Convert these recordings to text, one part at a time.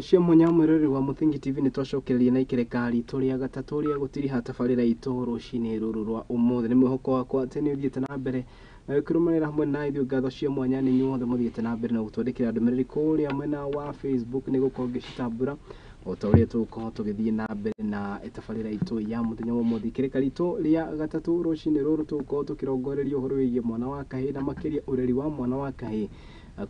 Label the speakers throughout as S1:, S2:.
S1: cia mwanya mwirori wa Muthingi TV ni twacokereria na ikirekari turia gatatu ria gutiriha tabarira itu rucini ruru rwa umuthi ni mwihoko wakwa ati ni uthiete na mbere na wikirumanira hamwe na ithuĩ ngatho cia mwanya ni nyuothe muthiete na mbere na gutwandikira ndumiriri kuria mwena wa Facebook ni gukorwo ngicitambura o ta uria tugukorwo tugithie na mbere na tabarira itu ya muthenya wa umuthi ikirekari itu ria gatatu rucini ruru tugukorwo tukirongoreria uhoro wigie mwana wa kahii na makiria ureri wa mwana wa kahii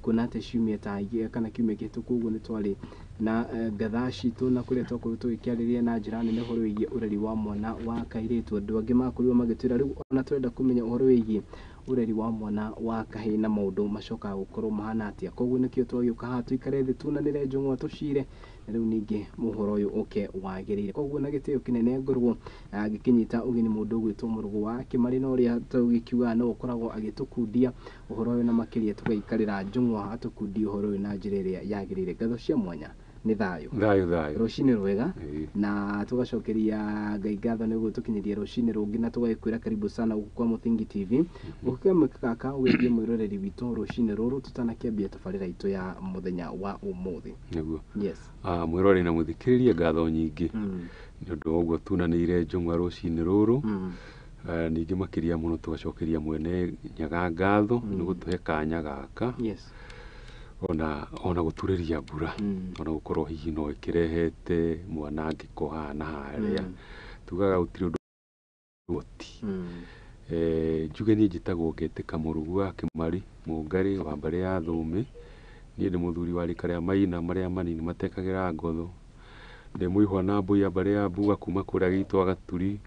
S1: kuna ate ciumia taigi kana kiumia gitu koguo ni twari na gathaci tu na kuria twakorwo tugikiariria na njira nene uhoro wigie ureri wa mwana wa kairitu andu angi makorirwo magitwira riu ona turenda kumenya uhoro wigie ureri wa mwana wa kahii na maundu macoka gukorwo mahana atia koguo nikio twagiuka haha tuikare thi tunanire njung'wa tucire riu ningi muhoro uyu uke wagirire koguo na gitio kinene ngorwo agikinyita ugini mundu gwitwo murugo wa kimari no ria tugikiuga no ukoragwo agitukundia uhoro uyu na makiria tugaikarira njung'wa atukundia uhoro uyu na njira iria yagirire gatho cia mwanya ni thayo rucini rwega na tugacokeria ngai ngatho niguo tukinyirie rucini rungi na tugagikwira karibu sana kwa Muthingi TV ukikemwe kaka ugithie mwiroreri witu rucini ruru tutanakiambia tabarira itu ya muthenya wa umuthi
S2: niguo
S1: yes
S2: mwiroreri na muthikiriria ngatho nyingi ni undu uguo tunanire njung'wa rucini ruru ningi makiria muno tugacokeria mwene nyaga ngatho ni gutuhe kanya gaka
S1: yes
S2: ona guturiria mbura ona gukorwo hihi no ikirehete mwanangiko hana haria tugaga gutiri undu goti njuge ni njitagwo ngetika murugu wa kimari mungari wa mbare ya thumi ni ndi muthuri wa rikaria maina maria manini matekagira ngotho ndi muihwa na mbu ya mbare ya mbuga kuma kuria gitwa gaturi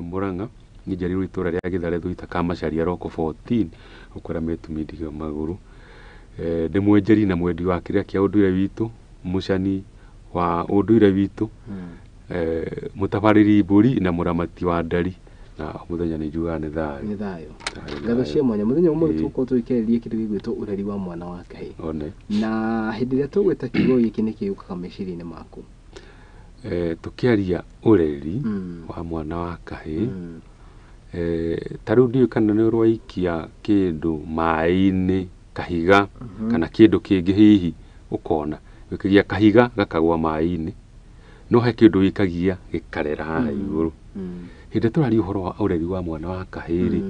S2: Murang'a ngijarirwo itura ria Githare thuita kamacaria roko 14 ukora metumindiga maguru ndi mwenjeri na mwendi wa kiria kia unduire witu mucani wa unduire witu mutabariri mburi na muramati wa ndari na muthenya ni njuga ni thayo
S1: ngatho cia mwanya muthenya umwe tuko twikererie kindu gigwitwo ureri wa mwana wa kahii na hindi ria tugweta kiugo giki ni kiukaga meciria-ini maku
S2: tukiaria ureri wa mwana wa kahii taru ndio kana ni urwaikia kindu mai-ini kahiga kana kindu kingi hihi ukona wikigia kahiga gakagwa mai-ini no he kindu wikagia gikarera haha iguru hindi turari uhoro wa ureri wa mwana wa kahiri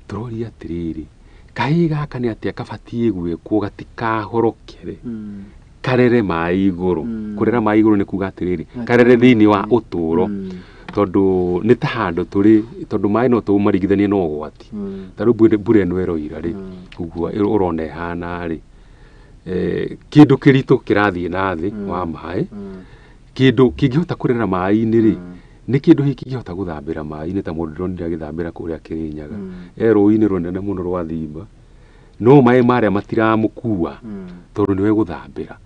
S2: turori atiriri kahiga kana atia kabatie gwikwo gatikahorokere karere mai iguru kurera mai iguru ni kuga atiriri karere thini wa uturo tondu ni ta handu turi tondu mai no tumarigithanie no gwati taru mbura eno eroira ri uguo urone hana ri kindu kirito kirathie na thi wa mai kindu kingihota kurera mai-ini ri ni kindu hiki kingihota guthambira mai-ini ta mundu ndonire agithambira kuria Kirinyaga rũĩ-inĩ runene muno rwa Thimba no mai maria matiramukua tondu niwe guthambira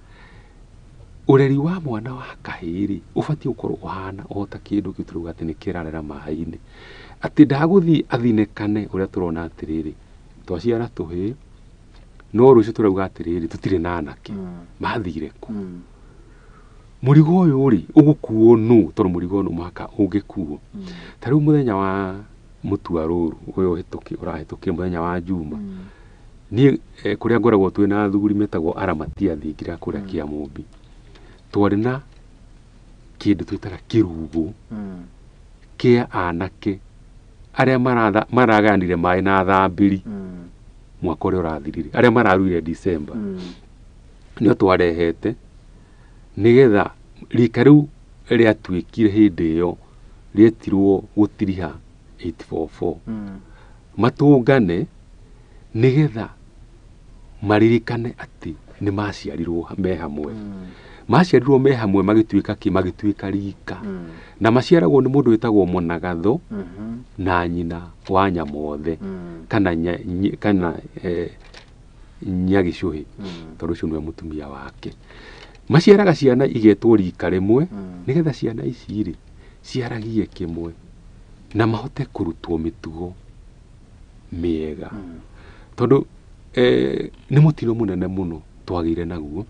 S2: ureri wa mwana wa kahiri ubati ukorwo uhana ota kindu gituruga ati ni kirarera mai-ini ati ndaguthi athinekane uria turona atiriri twaciara tuhi no rucio turauga atiriri tutire na anake mathire ku murigo uyu ri ugukuo nu tondu murigo uyu mwaka ungikuo tariu muthenya wa mutua ruru uyu hituki urahituki muthenya wa Juma ni kuria ngoragwo twina thuguri metagwo aramatia thingira kuria Kiamumbi twari na kindu twitaga kirugo kia anake aria maraganire mai na thambiri mwaka uria urathirire aria mararuire December nio twarehete nigetha rika riu ria twikire hindi iyo rietirwo gutiriha 844 matungane nigetha maririkane ati ni maciarirwo me hamwe maciarirwo me hamwe magituika rika na maciaragwo ni mundu witagwo Munagatho na nyina wa Nyamothe kana Nyagicuhi tondu ucio niwe mutumia wake maciaraga ciana igetwo rika rimwe nigetha ciana ici ri ciaragie kimwe na mahote kurutwo mitugo miega tondu ni mutino munene muno twagire naguo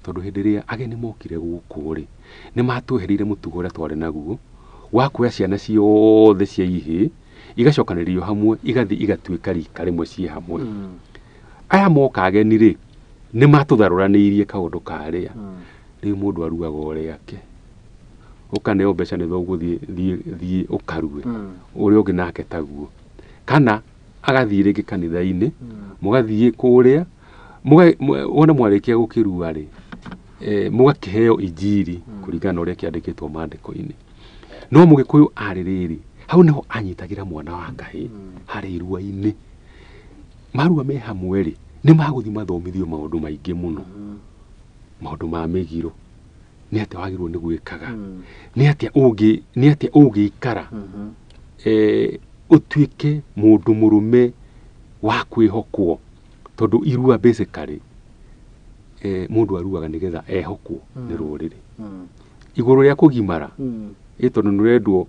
S2: tondu hindi ria ageni mokire guku ri ni matuherire mutugo uria twari naguo wa kuya ciana ciothe cia ihi igacokanirio hamwe igathi igatuika rika rimwe cie hamwe aya moka ageni ri ni matutharuranirie kaundu karia riu mundu arugaga ore yake ukaneo mbeca nĩ thie ukarue uria ungi nake taguo kana agathie rĩngĩ kanitha-inĩ mugathie kuria wona mwarikia gukirua ri mugakiheo injiri kuringana na uria kiandikitwo maandiko-inĩ no Mũgĩkũyũ arĩ rĩrĩ hau niho anyitagira mwana wa Ngai harĩ irua-inĩ marua me hamwe ri nĩ maguthi mathomithio maundu maingĩ muno maundu ma mĩgiro nĩ atĩa wagĩrĩirwo nĩ gwĩkaga nĩ atĩa ũngĩikara ũtuĩke mũndũ mũrũme wa kwĩhokwo tondu irua basically mundu aruaga nĩgetha ehokwo nĩ rũrĩrĩ igũrũ rĩa kũgimara tondu nĩ ũrendwo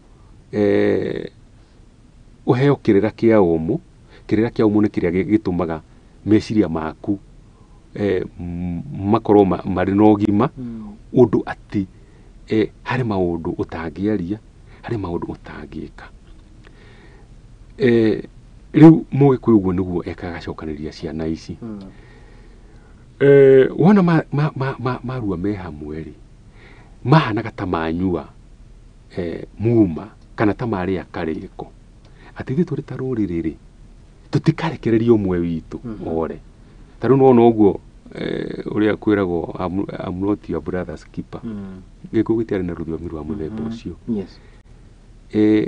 S2: ũheo kĩrĩra kĩa ũmũ nĩ kĩrĩa gĩtũmaga meciria maku makorwo marĩ na ũgima ũndũ atĩ harĩ maũndũ ũtangĩaria harĩ maũndũ ũtangĩka rĩu Mũgĩkũyũ ũguo nĩguo ekaga agacokanĩrĩria ciana ici wona marua me hamwe rĩ mahanaga ta manyua muma kana ta marĩa karĩko atĩ ithuĩ tũrĩ ta rũrĩrĩ rĩ tutikarekereria ũmwe witũ ore tarĩu nĩwona ũguo uria kwĩragwo I'm not your brother's keeper gĩkũyũ gĩtiarĩ na rũthiomi rwa mũthemba ũcio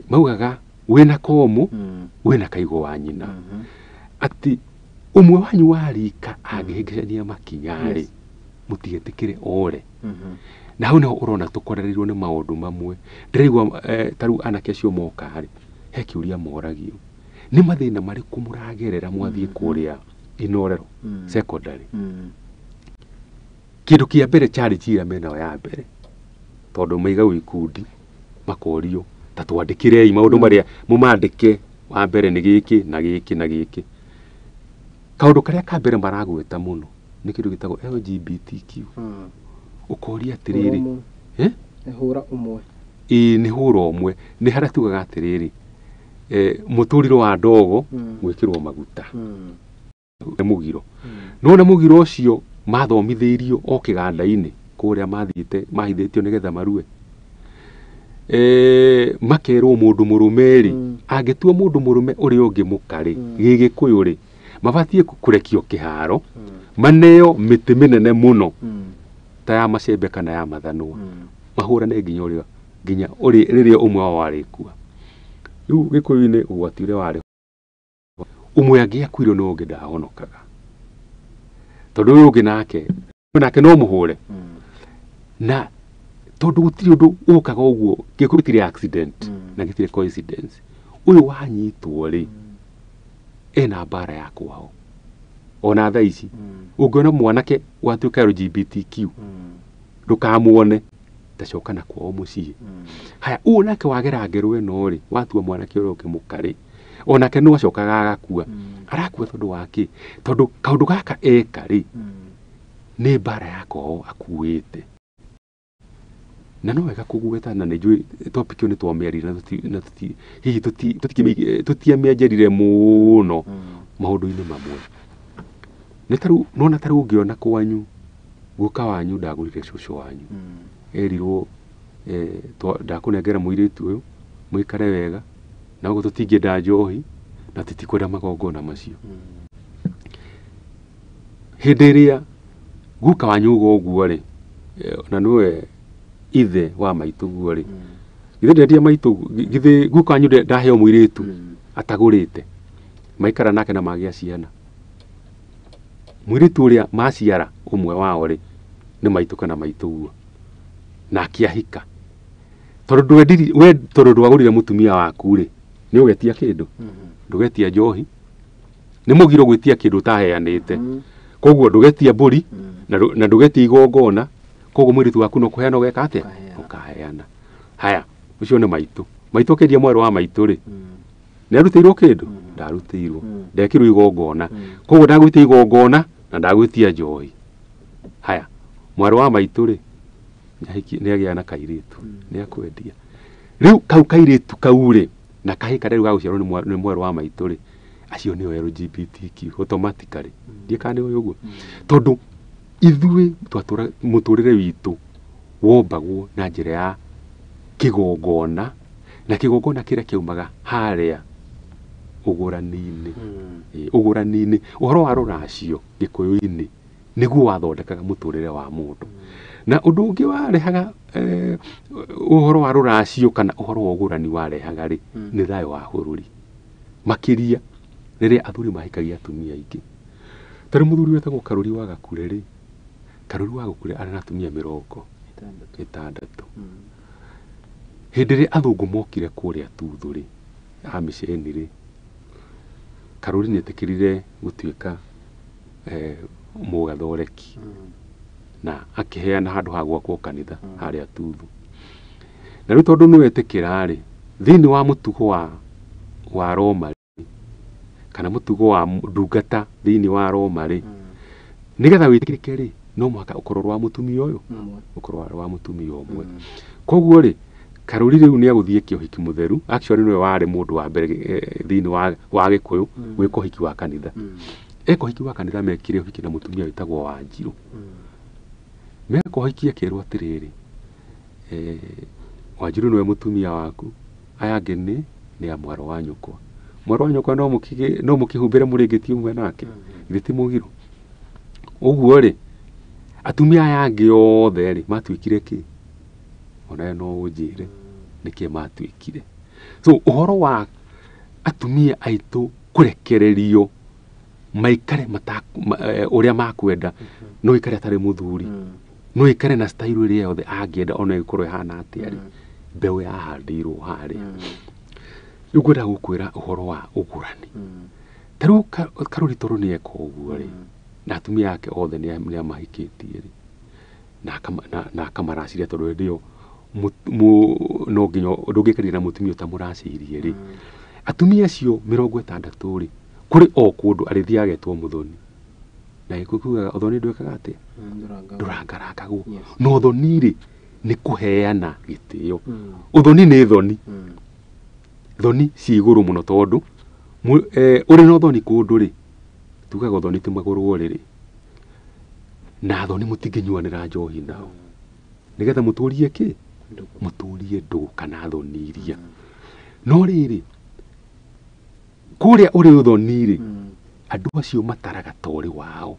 S2: maugaga wĩna komũ wĩna kaigũ wa nyina atĩ umwe wanyu wa rika angĩhĩngĩcania makinya rĩ mũtigetĩkĩre ore na hau nĩho ũrona tũkorereirwo nĩ maũndũ mamwe ndĩraigua tarĩu anake acio moka rĩ he kĩũria moragio nĩ mathĩna marĩkũ mũragerera mwathiĩ kũrĩa Inorero secondary kĩndũ kĩa mbere challenge ĩrĩa mena ya mbere tondũ maigagwo ikundi makorio ta twandĩkĩrei maũndũ marĩa mũmandĩke wa mbere nĩ gĩkĩ na gĩkĩ na gĩkĩ kaũndũ karĩa ka mbere maragweta mũno nĩ kĩndũ gĩtagwo LGBTQ ukoria atĩrĩrĩ
S1: nĩ hũra ũmwe
S2: nĩ hũra ũmwe nĩ harĩa tugaga atĩrĩrĩ mũtũrĩre wa ndogo gwĩkĩrwo maguta nĩ mũgiro nona mũgiro ũcio mathomithĩirio o kĩganda-inĩ kũrĩa mahithĩtio nĩgetha marue makerwo mũndũ mũrũme rĩ angĩtua mũndũ mũrũme ũrĩa ũngĩ mũkarĩ Gĩgĩkũyũ rĩ mabatiĩ kũrekio kĩharo maneo mĩtĩ mĩnene mũno ta ya macembe kana ya mathanwa mahũrane nginya rĩrĩa ũmwe wao arĩkua rĩu Gĩkũyũ-inĩ ũgwati ũrĩa warĩ umwe angĩakuire no ũngĩ ndahonokaga tondu ũyũ ũngĩ nake no mũhũre na tondu gũtirĩ ũndũ ũkaga ũguo Gĩkũyũ gĩtirĩ accident na gĩtirĩ coincidence ũyũ wanyitwo rĩ ena mbara ya kwao ona thaa ici ũngĩona mwanake watuĩka LGBTQ ndũkamuone ndacokana kwao mũciĩ haya ũũ nake wagera ngero ĩno rĩ watua mwanake ũrĩa ũkĩmũkarĩ onake no acokaga agakua arakua tondu wake tondu kaundu gaka eka ri nĩ mbara yako akuĩte na no wega kũgweta na nĩnjũĩ topic nĩ twamĩarire na hihi tutiamĩenjerire mũno maũndũ-inĩ mamwe nĩ tarĩu nona tarĩu ũngĩona kwanyu guka wanyu ndagũrire cũcũ wanyu erirwo ndakũnengera mũirĩtu ũyũ mũikare wega na ũguo tũtingĩenda njohi na tũtikwenda magongona macio hĩndĩ ĩrĩa guka wanyu ũguo rĩ na nĩwe ithe wa maitũ guo rĩ ithe ndendia maitũ githĩ guka wanyu ndaheo mũirĩtu atagũrĩte maikara nake na magĩa ciana mũirĩtu ũrĩa maciara ũmwe wao rĩ nĩ maitũ kana maitũ guo na akĩahika tondũ ndwagũrire mũtumia waku rĩ nĩ ũgetia kĩndũ ndũgetia njohi nĩ mũgiro gwĩtia kĩndũ utaheanĩte koguo ndũgetia mbũri na ndũgetia igongona koguo mũirĩtu waku no kũheana ũgeka atĩa ũkaheana haya ũcio nĩ maitũ kendia mwarĩ wa maitũ rĩ nĩ arutĩirwo kĩndũ ndarutĩirwo ndekirwo igongona koguo ndagwĩtia igongona na ndagwĩtia njohi haya mwarĩ wa maitũ rĩ nĩ agĩa na kairĩtu nĩ akwendia rĩu kau kairĩtu kau rĩ na kahĩ karĩa rĩu gagũciarwo nĩ mwarĩ wa maitũ rĩ acio nĩo LGBTQ automatically ndiĩ kana nĩ ũguo tondũ ithuĩ twatũra mũtũrĩre witũ wombagwo na njĩra ya kĩgongona, na kĩgongona kĩrĩa kĩaumaga harĩa ũgũrani-inĩ. Ũgũrani-inĩ, ũhoro wa rũracio Gĩkũyũ-inĩ nĩguo wathondekaga mũtũrĩre wa mũndũ. Na ũndũ ũngĩ warehaga ũhoro wa rũracio kana ũhoro wa ũgũrani warehaga rĩ, nĩ thayũ wa bũrũri. Makĩria rĩrĩa athuri mahikagia atumia aingĩ. Tarĩ mũthuri wetagwo Karũri wa Gakure rĩ, Karũri wa Gakure arĩ na atumia 60. Hĩndĩ ĩrĩa athũngũ mokire kũrĩa Tuthu rĩ, Mĩceni rĩ, Karũri nĩetĩkĩrire gũtuĩka mũgathoreki na akĩheana handũ ha gwakwo kanitha harĩa Tuthu. Na rĩu tondũ nĩwetĩkĩra rĩ, thĩinĩ wa mũtugo wa Roma kana mũtugo wa ndungata thĩinĩ wa Roma rĩ, nĩgetha wĩtĩkĩrĩke rĩ, no mũhaka ũkorwo wa mũtumia ũyũ, ũkorwo wa mũtumia ũmwe. Koguo rĩ, Karũri rĩu nĩagũthiĩ kĩũhiki mũtheru, actually nĩwe warĩ mũndũ wa mbere thĩinĩ wa Gĩkũyũ gwĩka ũhiki wa kanitha. Eka ũhiki wa kanitha mekire ũhiki na mũtumia wĩtagwo Wanjirũ. Meka ũhiki akĩrwo atĩrĩrĩ, Wanjirũ nĩwe mũtumia waku, aya angĩ nĩ a mwarĩ wa nyũkwa. Mwarĩ wa nyũkwa no mũkĩhumbĩre mũrĩngĩti ũmwe nake, githĩ ti mũgiro? Ũguo rĩ, atumia aya angĩ othe rĩ matuĩkire kĩ? Ona no ũnjĩre nĩkĩ matuĩkire. So ũhoro wa atumia aitũ kũrekererio maikare ũrĩa makwenda, no ikare atarĩ mũthuri, no ikare na style ĩrĩa yothe angĩenda ona ĩkorwo ĩhana atĩa rĩ, mbeũ yahandĩirwo harĩa. Rĩu ngwenda gũkwĩra ũhoro wa ũgũrani. Ta rĩu Karũri tondũ nĩeka ũguo rĩ, na atumia yake othe nĩamahikĩtie rĩ, na akamaraciria tondũ hĩndĩ ĩyo no nginya ndũngĩkarĩra na mũtumia ũtamũracĩirie rĩ. Atumia acio 60 rĩ, kũrĩ o kũndũ arĩthiaga agetwo mũthoni. Na gĩkugaga ũthoni ndwĩkaga atĩa? Ndũrangarangagwo. No ũthoni rĩ nĩ kũheana gĩtĩo. Ũthoni nĩ thoni. Thoni ci igũrũ mũno tondũ ũrĩ na ũthoni kũndũ rĩ, tugaga ũthoni ti magũrũ rĩrĩ, na thoni mũtingĩnyuanĩra njohi nao, nĩgetha mũtũrie kĩ? Mũtũrie ndũ kana thoni iria. No rĩrĩ, kũrĩa ũrĩ ũthoni rĩ, andũ acio mataraga torĩ wao,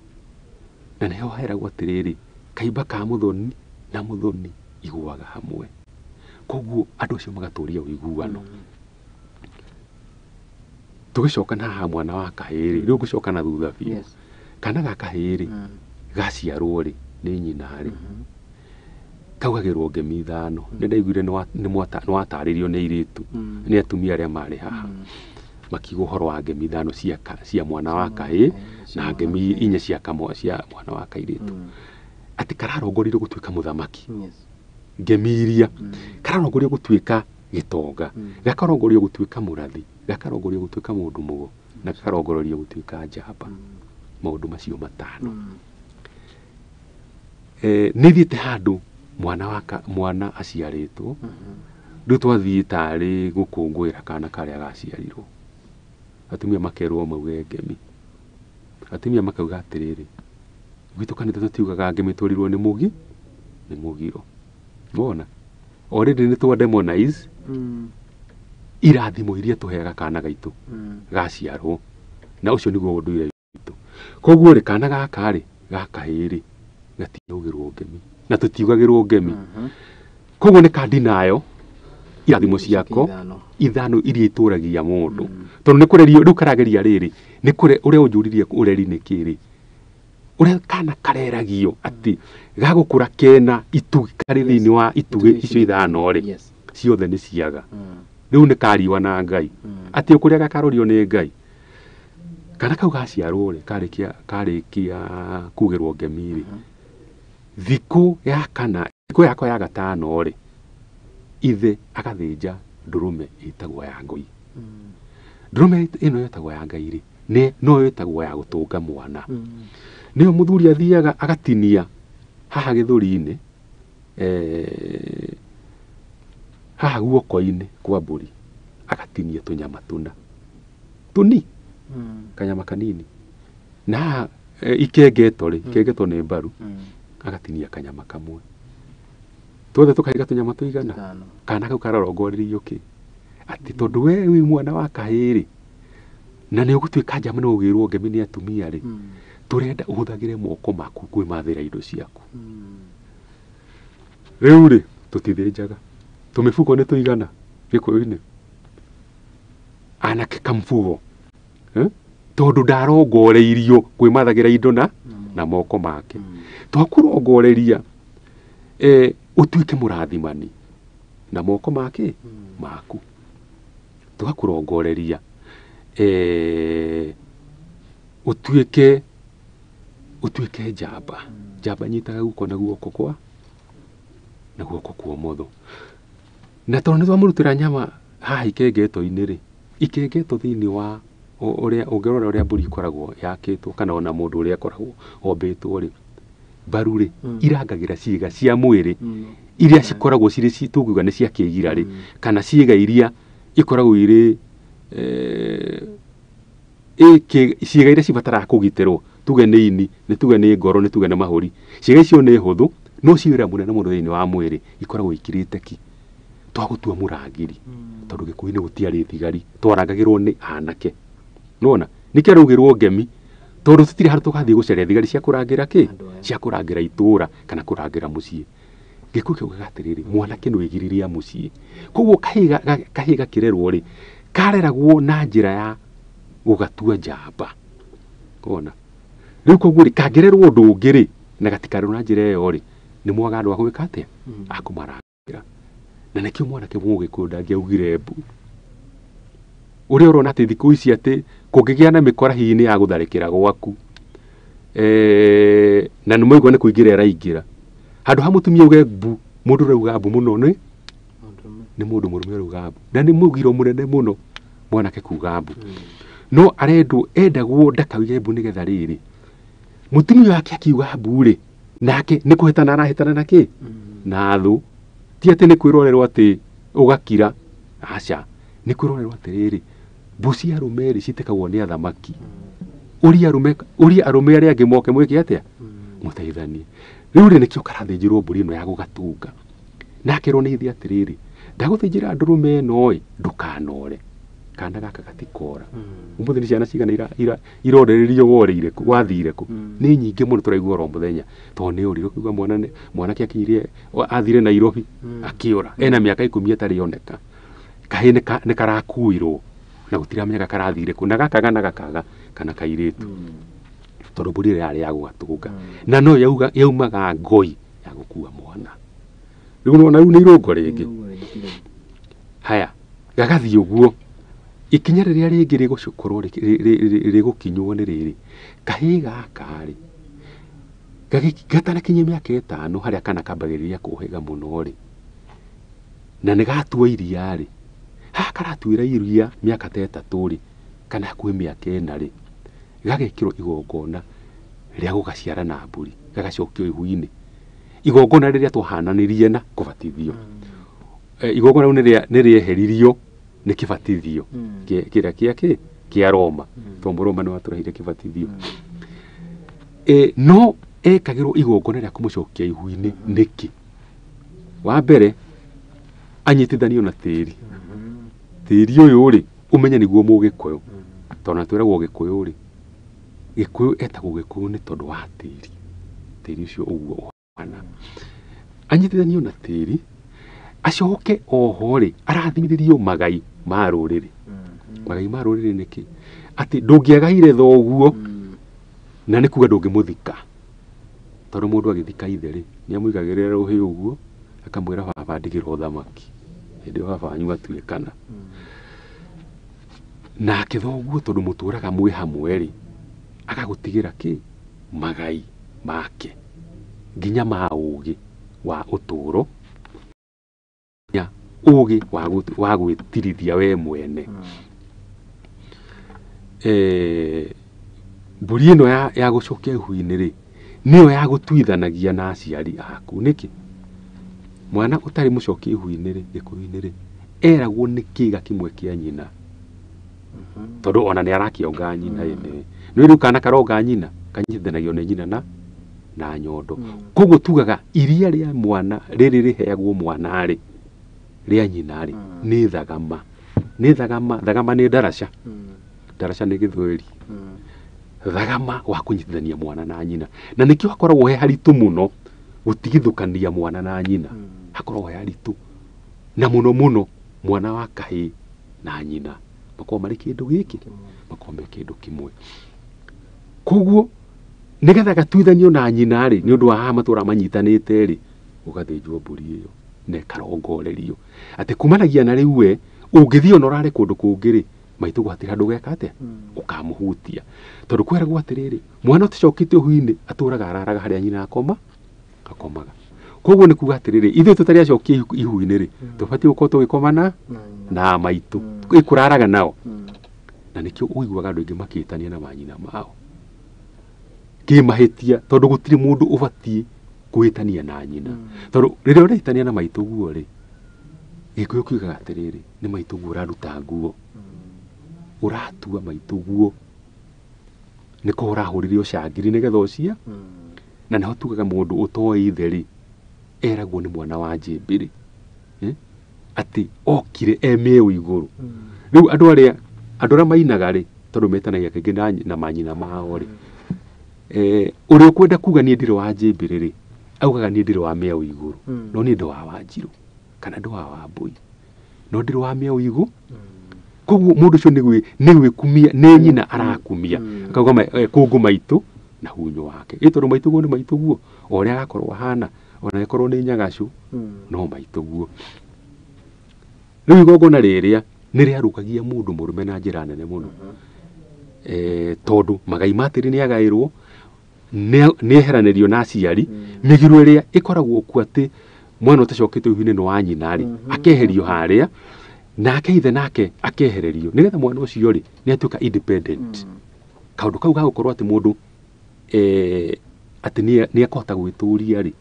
S2: na nĩho heragwo atĩrĩrĩ, kaimba ka mũthoni na mũthoni iguaga hamwe. Koguo andũ acio magatũria ũiguano. Tũgĩcoka na haha mwana wa kahĩĩ rĩu ngũcoka na thutha biũ. Kana ga kahĩĩ rĩ, gaciarwo rĩ nĩ nyina rĩ, kaugagĩrwo ngemi 5. Nĩndaiguire nĩwatarĩrio nĩ airĩtu, nĩ atumia arĩa marĩ haha, makiuga ũhoro wa ngemi 5 cia mwana wa kahĩĩ na ngemi 4 cia mwana wa kairĩtu. Atĩ kararongoreirio gũtuĩka mũthamaki. Ngemi iria kararongoreirio gũtuĩka gĩtonga, gakarongoreirio gũtuĩka mũrathi, gakarongoreirio gũtuĩka mũndũ mũgo, na gakarongoreirio gũtuĩka njamba. Maũndũ macio 5. Nĩthiĩte handũ mwana aciarĩtwo, rĩu twathiĩ tarĩ gũkũngũĩra kana karĩa gaciarirwo. Atumia makerwo mauge ngemi. Atumia makauga atĩrĩrĩ, gwitũ kanitha tũtiugaga ngemi tũrirwo nĩ mũgiro. Wona? Already nĩ twa demonize irathimo iria tũheaga kana gaitũ gaciarwo, na ũcio nĩguo ũndũire witũ. Koguo rĩ, kana gaka rĩ, gakahĩĩ rĩ, gatiugagĩrwo ngemi na tũtiugagĩrwo ngemi. Koguo nĩ kandi nayo irathimo ciako 5 iria itũragia mũndũ. Tondũ nĩ kũrerio rĩu karageria rĩrĩ, nĩ kũre ũrĩa ũnjũririe ũreri nĩ kĩrĩ, ũrĩa kana kareragio atĩ gagũkũra kena itugĩ karĩ thĩinĩ wa itugĩ icio 5 rĩ, ciothe nĩ ciaga. Rĩu nĩ kariwa na Ngai, atĩ ũkũrĩa gakarorio nĩ Ngai. Kana kau gaciarwo rĩ, karĩkia kugĩrwo ngemi rĩ, thikũ ya kana, thikũ yakwa ya 5 rĩ, ithe agathĩnja ndũrũme ĩtagwo ya Ngũi. Ndũrũme ĩno ĩtagwo ya Ngai rĩ, no ĩtagwo ya gũtũnga mwana. Nĩyo mũthuri athiaga agatinia haha gĩthũri-inĩ, haha guoko-inĩ kwa mbũri, agatinia tũnyama tũni, kanyama kanini. Na haha ikengeto rĩ, ikengeto nĩ mbaru, agatinia kanyama kamwe. tuothe tukahiga tunyama tuigana kana kau kararongorerio ki ati tondu we wi mwana wa kahiri na ni ugutwika njama no ugirwo ngemi ni atumia ri turenda uhuthagire moko maku kwimathira indo ciaku riu ri tutithinjaga tumifuko ni tuigana gikuyu-ini anake kamfugo tondu ndarongoreirio kwimathagira indo na moko make twakurongoreria utuike murathimani na moko make maku tugakurongoreria utuike njamba nyitaga guko na guoko kwa umotho na tondu ni twamurutira nyama haha ikengeto-ini ri ikengeto thiini wa uria ungirora uria mburi ikoragwo yakitwo kana ona mundu uria akoragwo ombitwo ri mbaru ri irangagira ciiga cia mwiri iria cikoragwo ciri tuguga ni cia kigira ri kana ciiga iria ikoragwo iri ciiga iria cibataraga kugitirwo tuge ni ini ni tuge ni ngoro ni tuge ni mahuri ciiga icio ni huthu no ciwira munene mundu thiini wa mwiri ikoragwo ikirite ki twagutua murangiri tondu gikuyu-ini gutiari thigari twarangagirwo ni anake nona nikio rugirwo ngemi tondu tutiri haru tugathie guceria thigari cia kurangira ki cia kurangira itura kana kurangira mucii gikuyu kiuga gatiriri mwanake ni wigiriria mucii koguo kahiga kirerwo ri kareragwo na njira ya gugatua njamba kona riu koguo ri kangirerwo undu ungi ri na gatikarerwo na njira iyo ri ni mwaga andu agwika atia akumarangira na nikio mwanake mugikuyu ndangiaugire mbu uria urona ati thiku ici ati kungigia na mikora hiini ya gutharikira gwaku na ni moigwa ni kuingira raingira handu ha mutumia uge mbu mundu rauga mbu muno ni mundu murume rauga mbu na ni mugiro munene muno mwanake kuga mbu no arendwo endagwo ndakauge mbu nigetha riri mutumia wake akiuga mbu ri nake ni kuhitana arahitana na ki na thu ti ati ni kwirorerwo ati ugakira aca ni kwirorerwo ati riri mbu cia arume ri citikagwo ni athamaki uria arume aria angi moke mwiki atia muteithanie riu ri nikio karathinjirwo mburi ino ya gugatunga nakerwo ni ithi atiriri ndaguthinjira ndurume ino ndukanore kana gaka gatikora umuthi ni ciana cigana iroreririo woreire ku wathire ku ni nyingi muno turaigua ro muthenya to ni uri kuigua mwanake akinyire athire Nairobi akiura ena miaka 10 atari oneka kahine ne karakuirwo na gutiramenya karathire ku na gakaga kana kairitu tondu mburi yari ya gugatunga na no yaumaga ngoi ya gukua mwana riu no ni irongo ringi haya gagathie uguo ikinya riria ringi rigucukurwo rigukinywo ni riri kahiga kari gatanakinye miaka 5 haria kana kambagiriria kuhiga muno ri na ni gatua iria ri ha karatuira iria miaka 3 ri kana hakuhi miaka 4 ri gagekirwo igongona ria gugaciara na mburi gagacokio ihu-ini igongona riria twahananirie na kubatithio igongona riu ni rieheririo ni kibatithio kiria kia Roma to Roma ni waturahire kibatithio no ekagirwo igongona ria kumucokia ihu-ini niki wa mbere anyitithanio na tiri uyu ri umenya niguo mugikuyu tona twiragwo gikuyu ri gikuyu etagwo gikuyu ni tondu wa tiri ucio uguo wana anyitithanio na tiri acoke oho ri arathimithio magai ma ruriri magai ma ruriri niki ati ndungiagaire thoguo na ni kuga ndungimuthika tondu mundu agithika ithe ri ni amuigagirira ruhi uguo akamwira baba ndigirwo thamaki hindi baba wanyu atuikana na kithoguo tondu muturaga mwi hamwe ri agagutigira ki magai make nginya ma ugi wa uturo ya ugi wa gwitirithia we mwene mburi ino ya gucokia ihu-ini ri niyo ya gutuithanagia na aciari aku niki mwana utari mucokia ihu-ini ri gikuyu-ini ri eragwo ni kiga kimwe kia nyina tondu ona ni arakionga nyina ine ni riu kana karonga nyina kanyitithanagio ni nyina na nyondo koguo tugaga iria rĩa mwana rĩrĩ rĩheagwo mwana rĩ rĩa nyina rĩ nĩ thagama thagama nĩ ndaraca ndaraca nĩ gĩthweri thagama wa kũnyitithania mwana na nyina na nĩkĩo hakoragwo he haritũ mũno gũtigithũkania mwana na nyina hakoragwo he haritũ na mũno mwana wa kahĩĩ na nyina makoragwo marĩ kĩndũ gĩkĩ makoragwo me kĩndũ kĩmwe koguo nĩgetha gatuithanio na nyina rĩ nĩ ũndũ wa haha matũra manyitanĩte rĩ ũgathĩnjwo mbũri ĩyo na ĩkarongorerio atĩ kumanagia na rĩu we ũngĩthiĩ ona ũrare kũndũ kũngĩ rĩ maitũ gwatĩra ndũgeka atĩa ũkamũhutia tondũ kwĩragwo atĩrĩrĩ mwana ũtacokĩte ũhu-inĩ atũraga araraga harĩa nyina akomaga koguo nĩ kuga atĩrĩrĩ ithuĩ tũtarĩ acokia ihu-inĩ rĩ tũbatiĩ gũkorwo tũgĩkomana na maitũ ĩkũraraga nao na nĩkĩo ũiguaga andũ aingĩ makĩtania na manyina mao kĩmahĩtia tondũ gũtirĩ mũndũ ũbatiĩ kũhĩtania na nyina tondũ rĩrĩa ũrahĩtania na maitũguo rĩ gĩkũyũ kiugaga atĩrĩrĩ nĩ maitũguo ũraruta nguo ũratua maitũguo nĩko ũrahũrire ũcangiri nĩgetha ũcia na nĩho tugaga mũndũ ũtoĩ ithe rĩ eragwo nĩ mwana wa njĩmbĩ rĩ atĩ okire mĩeũ igũrũ rĩu andũ arĩa mainaga rĩ tondũ metanagia kaingĩ na manyina mao rĩ ũrĩa ũkwenda kuga niĩ ndirĩ wa njĩmbĩ rĩ augaga niĩ ndirĩ wa mĩeũ igũrũ no niĩ ndĩ wa Wanjirũ kana ndĩ wa Wambũi no ndirĩ wa mĩeũ igũrũ koguo mũndũ ũcio nĩ gwĩkumia nĩ nyina arakumia akauga kũngũ maitũ na hunyo wake tondũ maitũguo nĩ maitũguo o ũrĩa agakorwo ahana ona ĩkorwo nĩ nyagacu no maitũguo rĩu igongona rĩrĩa nĩ rĩarũkagia mũndũ mũrũme na njĩra nene mũno tondũ magai matĩri nĩ agaĩrwo nĩ eheranĩrio na aciari mĩgiro ĩrĩa ĩkoragwo kuo atĩ mwana ũtacokĩte ihu-inĩ nĩ wa nyina rĩ akeherio harĩa nake ithe nake akehererio nĩgetha mwana ũcio rĩ nĩ atuĩka independent kaũndũ kau ga gũkorwo atĩ mũndũ atĩ nĩ akahota gwĩtũria rĩ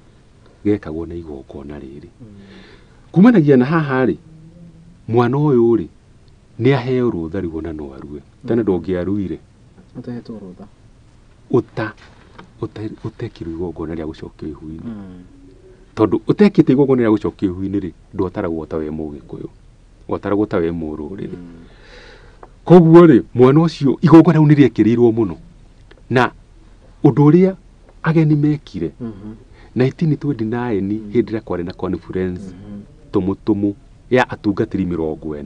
S2: gekagwo na igongona rĩrĩ kumanagia na haha rĩ mwana ũyũ rĩ nĩ aheo rũtha rĩu ona no arue tene ndũngĩaruire ũtekirwo igongona rĩa gũcokio ihu-inĩ tondũ ũtekĩte igongona rĩa gũcokio ihu-inĩ rĩ ndwataragwo ta we Mũgĩkũyũ wataragwo ta we Mũrũrĩrĩ koguo rĩ mwana ũcio igongona rĩu nĩ rĩekĩrĩirwo mũno na ũndũ ũrĩa ageni mekire 1929 hĩndĩ ĩrĩa kwarĩ na conference tũmũ ya atungatĩri 40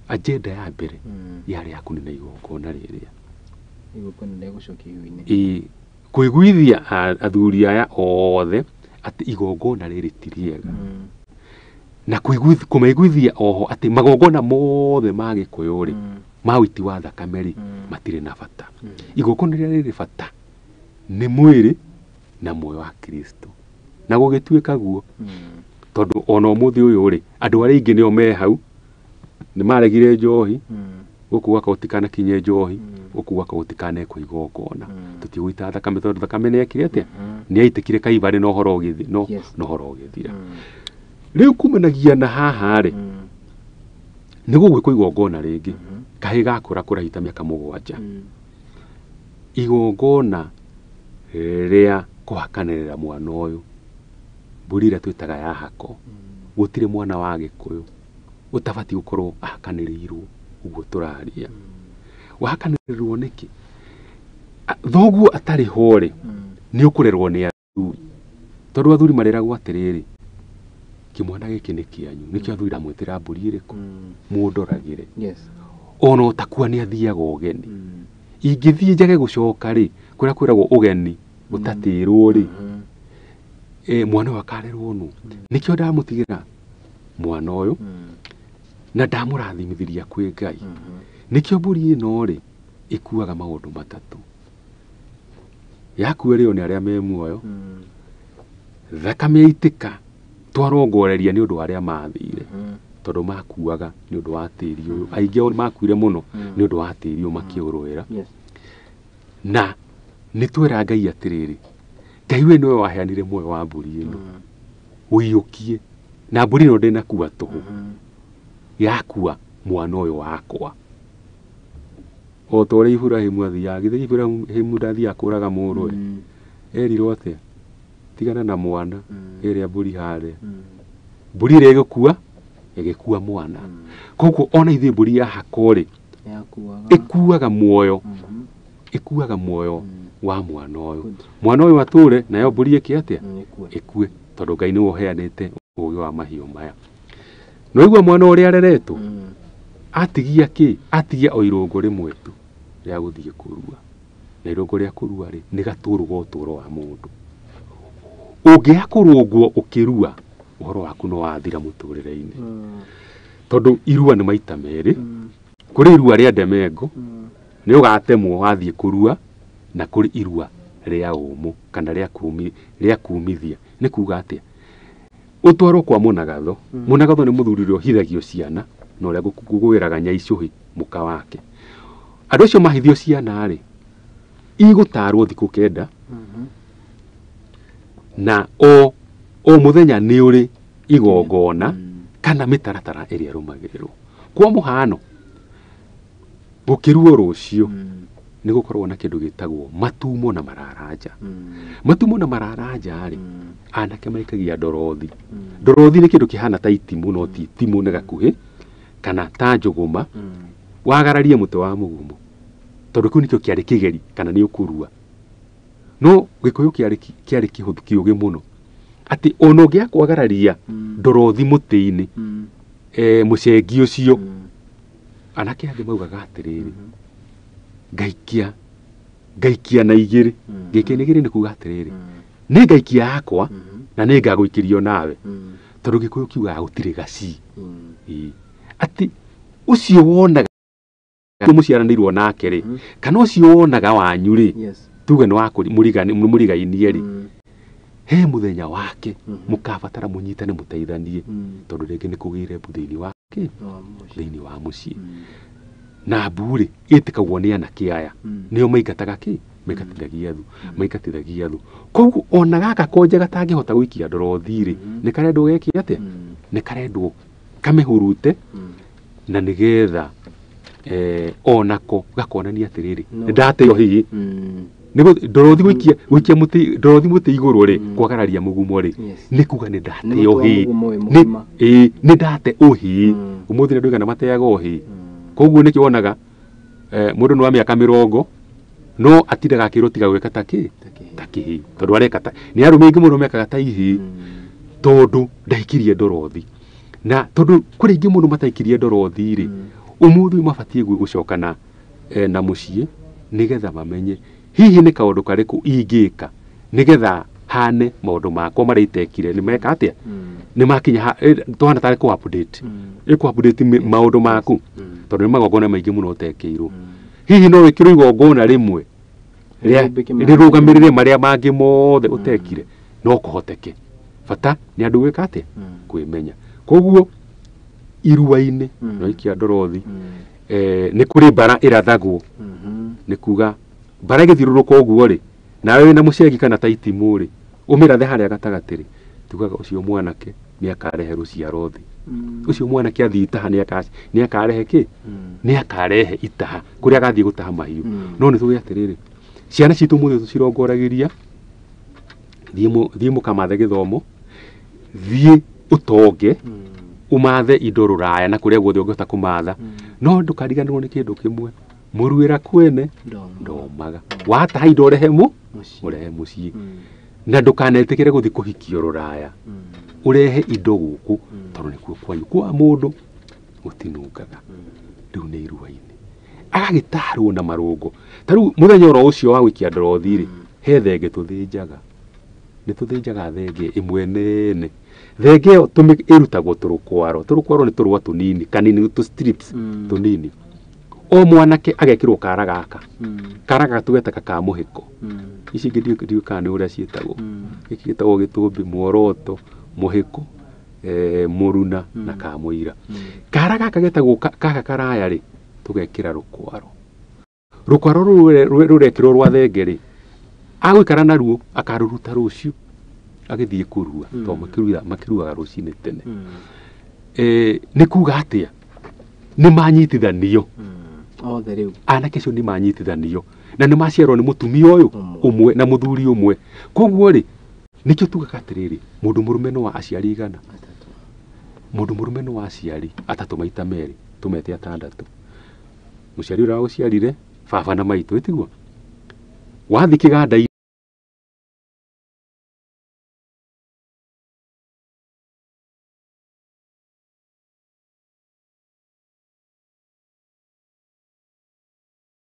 S2: agenda ya mbere yarĩ ya kũnina igongona rĩrĩa kũiguithia athuri aya othe atĩ igongona rĩrĩ ti rĩega na kũmaiguithia oho atĩ magongona mothe ma Gĩkũyũ rĩ ma ũiti wa thakame rĩ matirĩ na bata igongona rĩrĩa rĩrĩ bata nĩ mwĩrĩ na muoyo wa Kristo na gũgĩtuĩka guo tondũ ona ũmũthĩ ũyũ rĩ andũ arĩa aingĩ nĩo me hau nĩ maregire njohi gũkũ gwaka gũtikanakinye njohi gũkũ gwaka gũtikanekwo igongona tũtigũita thakame tondũ thakame nĩ ekire atĩa nĩ aitĩkire Kaivarĩ na ũhoro ũgĩthira rĩu kumanagia na haha rĩ nĩ gũgwĩkwo igongona rĩngĩ kahĩĩ gakũra kũrahĩta mĩaka 7 igongona rĩa kũhakanĩrĩra mwana ũyũ mbũri ĩrĩa twĩtaga ya hako gũtirĩ mwana wa Gĩkũyũ ũtabatiĩ gũkorwo ahakanĩrĩirwo ũguo tũraria wahakanĩrĩrwo nĩkĩ thoguo atarĩ ho rĩ nĩ ũkũrerwo nĩ athuri tondũ athuri mareragwo atĩrĩrĩ kĩmwana gĩkĩ nĩ kĩanyu nĩkĩo athuri amwĩtĩra mbũri ĩrĩkũ mũndoragĩre ona ũtakua nĩ athiaga ũgeni ingĩthiĩ njage gũcoka rĩ kũrĩa kwĩragwo ũgeni ũtatĩrwo rĩ mwana ũyũ akarerwo nũ nĩkĩo ndamũtigĩra mwana ũyũ na ndamũrathimithiria kwĩ Ngai nĩkĩo mbũri ĩno rĩ ĩkuaga maũndũ matatũ yakua rĩo nĩ arĩa me muoyo thakame yaitĩka twarongoreria nĩ ũndũ wa arĩa mathire tondũ makuaga nĩ ũndũ wa tĩri ũyũ aingĩ ao makuire mũno nĩ ũndũ wa tĩri ũyũ makĩũrũĩra na nĩ twera Ngai atĩrĩrĩ Ngai we nĩwe waheanire muoyo wa mbũri ĩno ũiyũkie na mbũri ĩno ndĩnakua tũhũ yakua mwana ũyũ wakwa o ta ũrĩa Iburahĩmu athiaga githĩ Iburahĩmu ndathiaga kũraga mũrũwe erirwo atia tigana na mwana ĩrĩa mbũri harĩa mbũri ĩrĩa ĩgĩkua ĩgĩkua mwana koguo ona ithuĩ mbũri yahakwo-rĩ ĩkuaga muoyo ĩkuaga muoyo wa mwana ũyũ atũre nayo mbũri ĩke atia ĩkue tondũ Ngai nĩwe ũheanĩte ũũgĩ wa mahiũ maya. No igua mwana ũrĩa areretwo atigia kĩ atigia o irũngũ rĩmwe tu rĩa gũthiĩ kũrua na irũngũ rĩa kũrua-rĩ nĩ gatũrũga ũtũũro wa mũndũ. Ũngĩaga kũrũngwo ũkĩrua ũhoro waku nĩ wathira mũtũrĩre-inĩ tondũ irua nĩ maita merĩ. Kũrĩ irua rĩa ndemengo nĩ ũgatemwo wathiĩ kũrua na kũrĩ irua rĩa ũmũ kana rĩa kumithia. Nĩ kuga atĩa ũtwarwo kwa mũnagatho. Mũnagatho nĩ mũthuri ũrĩa ũhithagio ciana na ũrĩa gũgwĩraga nyaicũhĩ mũka wake. Andũ acio mahithio ciana-rĩ igũtarwo thikũ kenda na o mũthenya nĩ ũrĩ igongona kana mĩtaratara ĩrĩa ĩrũmagĩrĩrwo. Kwa mũhano gũkĩruo rũciũ nĩ gũkorwo na kĩndũ gĩtagwo matumo na mararanja. Matumo na mararanja-rĩ anake maikagia ndorothi. Ndorothi nĩ kĩndũ kĩhana ta itimũ no ti itimũ, nĩ gakuhĩ kana ta njũgũma wagararie mũtĩ wa mũgumo tondũ kĩu nĩkĩo kĩarĩ kĩgeri kana nĩ ũkũrua. No Gĩkũyũ kĩarĩ kĩhũthũ kĩũgĩ mũno atĩ ona ũngĩaga kwagararia ndorothi mũtĩ-inĩ mũcengi ũcio anake angĩ maugaga atĩrĩrĩ ngaikia na igĩrĩ. Ngaikia na igĩrĩ nĩ kuga atĩrĩrĩ nĩ ngaikia yakwa na nĩ ngagũikĩrio nawe tondũ Gĩkũyũ kiugaga gũtirĩ gaci. Atĩ ũcio wonaga mũciaranĩirwo nake-rĩ kana ũcio wonaga wanyu-rĩ tuge nĩ mũrigainie-rĩ he mũthenya wake mũkabatara mũnyitane mũteithanie tondũ rĩngĩ nĩ kũgĩire mbu thĩinĩ wa mũciĩ. Na mbu-rĩ ĩtĩkagwo nĩ anake aya nĩo maingatithagia thu. Koguo ona gaka konje gatangĩhota gũikia ndorothi-rĩ nĩ karendwo geke atĩa nĩ karendwo kamĩhurute na nĩgetha onako gakonania atĩrĩrĩ nĩndateo hihi ndorothi gũikia mũtĩ igũrũ-rĩ kwagararia mũgumo-rĩ nĩ kuga nĩndateo ũhĩ nĩndate ũhĩ ũmũthĩ nĩ andũ aigana mateaga ũhĩ. Koguo nĩkĩo wonaga mũndũ nĩ wa mĩaka 40 no atindaga akĩrwo tiga gwĩka ta kĩhĩ tondũ areka ta nĩ arũme aingĩ mũno mekaga ta ihĩ tondũ ndaikirie ndorothi. Na tondũ kũrĩ aingĩ mũno mataikirie ndorothi-rĩ ũmũthĩ mabatiĩ gũcoka na mũciĩ nĩgetha mamenye hihi nĩ kaũndũ karĩkũ ingĩka nĩgetha hane maũndũ makwa marĩa itekire nĩ meka atĩa nĩ makinya twana tarĩ ku update maũndũ maku tondũ nĩ magongona maingĩ mũno ũtekĩirwo. Hihi no wĩkĩrwo igongona rĩmwe rĩrũgamĩrĩre marĩa mangĩ mothe ũtekire no kũhoteke. Bata nĩ andũ gwĩka atĩa kwĩmenya. Koguo irua-inĩ no ikia ndorothi nĩ kũrĩ mbara ĩrathagwo. Nĩ kuga mbara ĩgĩthiũrũrũka ũguo-rĩ nawe wĩna mũcengi kana ta itimũ-rĩ ũmĩrathe harĩa gatagatĩ-rĩ tugaga ũcio mwanake nĩ akarehe rũciaro thĩ. Ũcio mwanake athiĩ itaha nĩ akarehe kĩ nĩ akarehe itaha kũrĩa agathiĩ gũtaha mahiũ. No nĩ tũgĩ atĩrĩrĩ ciana citũ mũthĩ tũcirongoragĩria thiĩ mũkamathe gĩthomo thiĩ ũtonge ũmathe indo rũraya na kũrĩa guothe ũngĩhota kũmatha no ndũkariganĩrwo nĩ kĩndũ kĩmwe mũruĩra kwene ndomaga wataha indo ũrehe mũciĩ na ndũkanetĩkĩre gũthiĩ kũhikio rũraya ũrehe indo gũkũ tondũ nĩkuo kwanyu kwa mũndũ gũtinungaga. Rĩu nĩ irua-inĩ agagĩtarwo na marũngo. Ta rĩu mũthenya oro ũcio wa gũikia ndorothi-rĩ he thenge tũthĩnjaga. Nĩ tũthĩnjaga thenge ĩmwe nene. Thenge ĩyo ĩrutagwo tũrũkwaro. Tũrũkwaro nĩ tũrũa tũnini kanini tũ strips tũnini. O mwanake agekĩrwo kara gaka tũgetaga ka mũhĩko. Ici ingĩ ndiũĩ kana nĩ ũrĩa ciĩtagwo. Gĩkĩ gĩtagwo gĩtũmbi, muoroto, mũhĩko, mũruna na kamũira. Kara gaka getagwo kaka karaya-rĩ tũgekĩra rũkwaro. Rũkwaro rũrekĩrwo rwa thenge-rĩ agũikara naruo akarũruta rũciũ agĩthiĩ kũrua tondũ makĩruaga rũcinĩ tene. Nĩ kuga atĩa nĩ manyitithanio anake acio nĩ manyitithanio na nĩ maciarwo nĩ mũtumia ũyũ umwe na muthuri umwe koguo ri nikio tugaga atiriri mundu murume no aciari igana mundu murume no aciari atatu maita meri tumete atandatu muciari ura uciarire baba na maitu itigwo wathi kiganda